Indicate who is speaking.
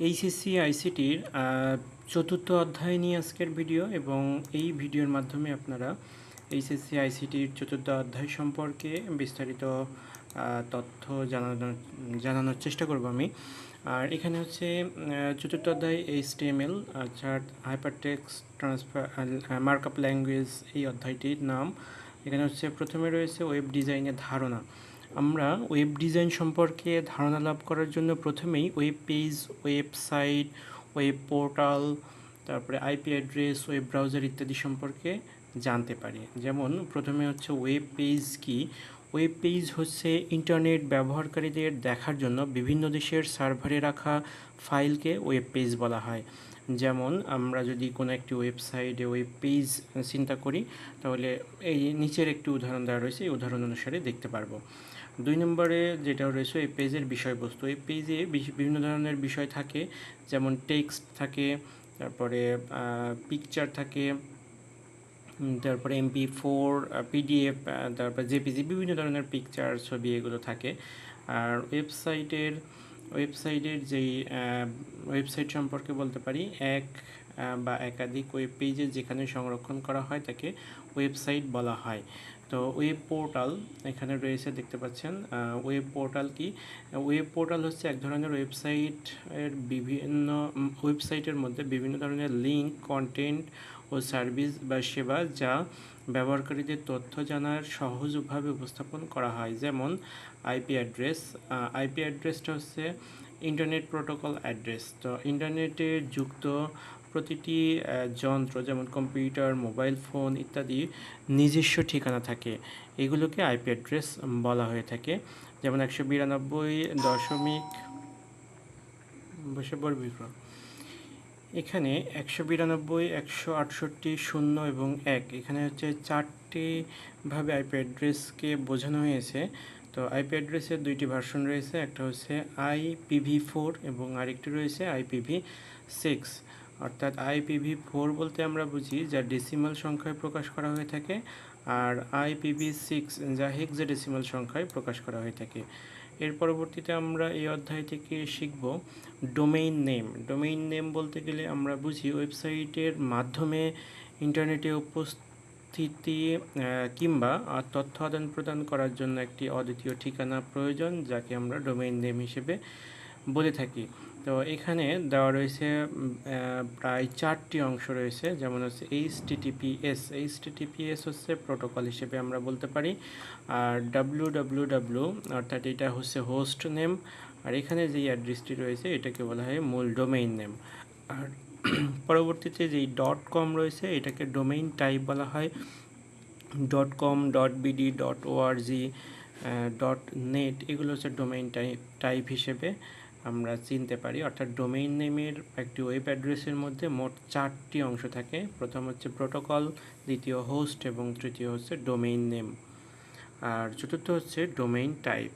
Speaker 1: HSC আইসিটির চতুর্থ অধ্যায় নিয়ে আজকের ভিডিও, এবং এই ভিডিওর মাধ্যমে আপনারা এইচএসসি আইসিটির চতুর্থ অধ্যায় সম্পর্কে বিস্তারিত তথ্য জানানোর চেষ্টা করব আমি। আর এখানে হচ্ছে চতুর্থ অধ্যায় HTML, chart, hypertext, transfer, markup language, এই অধ্যায়টির নাম। এখানে হচ্ছে প্রথমে রয়েছে ওয়েব ডিজাইনের ধারণা। আমরা ওয়েব ডিজাইন সম্পর্কে ধারণা লাভ করার জন্য প্রথমেই web page, website, web portal, তারপরে আইপি অ্যাড্রেস, ওয়েব ব্রাউজার ইত্যাদি সম্পর্কে জানতে পারি। যেমন প্রথমে হচ্ছে ওয়েব পেজ কি। ওয়েব পেজ হচ্ছে ইন্টারনেট ব্যবহারকারীদের দেখার জন্য বিভিন্ন দেশের সার্ভারে রাখা ফাইলকে ওয়েব পেজ বলা হয়। যেমন আমরা যদি কোনো একটি ওয়েবসাইটে ওয়েব পেজ চিন্তা করি, তাহলে এই নিচের একটি উদাহরণ দেওয়া রয়েছে, এই উদাহরণ অনুসারে দেখতে পারবো। 2 নম্বরে যেটা রয়েছে এই পেজের বিষয়বস্তু। এই পেজে বিভিন্ন ধরনের বিষয় থাকে, যেমন টেক্সট থাকে, তারপরে পিকচার থাকে, তারপরে MP4, PDF, তারপরে জেপিজি, বিভিন্ন ধরনের পিকচার, ছবি এগুলো থাকে। আর ওয়েবসাইটের যেই ওয়েবসাইট সম্পর্কে বলতে পারি, এক বা একাধিক ওয়েব পেজে যেখানে সংরক্ষণ করা হয় তাকে ওয়েবসাইট বলা হয়। তো ওয়েব পোর্টাল এখানে রয়েছে, দেখতে পাচ্ছেন। ওয়েব পোর্টাল কি? ওয়েব পোর্টাল হচ্ছে এক ধরনের ওয়েবসাইটের মধ্যে বিভিন্ন ধরনের লিঙ্ক, কন্টেন্ট ও সার্ভিস বা সেবা যা ব্যবহারকারীদের তথ্য জানার সহজভাবে উপস্থাপন করা হয়। যেমন আইপি অ্যাড্রেসটা হচ্ছে ইন্টারনেট প্রোটোকল অ্যাড্রেস। তো ইন্টারনেটে যুক্ত প্রতিটি যন্ত্র, যেমন কম্পিউটার, মোবাইল ফোন ইত্যাদি নিজস্ব ঠিকানা থাকে, এগুলোকে আইপি অ্যাড্রেস বলা হয়ে থাকে। যেমন 192.168 এখানে 192, 168, 0 এবং 1, এখানে হচ্ছে 4টি ভাবে আইপি অ্যাড্রেসকে বোঝানো হয়েছে। তো আইপি অ্যাড্রেসের 2টি ভার্সন রয়েছে, একটা হচ্ছে IPv4 এবং আরেকটি রয়েছে IPv6। অর্থাৎ IPv4 বলতে আমরা বুঝি যা ডেসিমাল সংখ্যায় প্রকাশ করা হয়ে থাকে, আর IPv6 যা হেক্সাডেসিমাল সংখ্যায় প্রকাশ করা হয়ে থাকে। এর পরবর্তীতে আমরা এই অধ্যায় থেকে শিখব ডোমেইন নেম বলতে গেলে আমরা বুঝি ওয়েবসাইটের মাধ্যমে ইন্টারনেটে উপস্থিতি কিংবা তথ্য আদান প্রদান করার জন্য একটি অদ্বিতীয় ঠিকানা প্রয়োজন, যাকে আমরা ডোমেইন নেম হিসেবে বলে থাকি। তো এখানে দেওয়া রয়েছে প্রায় 4টি অংশ রয়েছে, যেমন হচ্ছে এইচটিটিপিএস হচ্ছে প্রোটোকল হিসেবে আমরা বলতে পারি, আর www অর্থাৎ এটা হচ্ছে হোস্ট নেম, আর এখানে যেই অ্যাড্রেসটি রয়েছে এটাকে বলা হয় মূল ডোমেইন নেম। আর পরবর্তীতে যেই .com রয়েছে এটাকে ডোমেইন টাইপ বলা হয়। .com, .bd, .org, .net এগুলো হচ্ছে ডোমেইন টাইপ হিসেবে আমরা চিনতে পারি। অর্থাৎ ডোমেইন নেমের একটি ওয়েব অ্যাড্রেসের মধ্যে মোট 4টি অংশ থাকে। প্রথম হচ্ছে প্রোটোকল, দ্বিতীয় হোস্ট এবং তৃতীয় হচ্ছে ডোমেইন নেম, আর চতুর্থ হচ্ছে ডোমেইন টাইপ।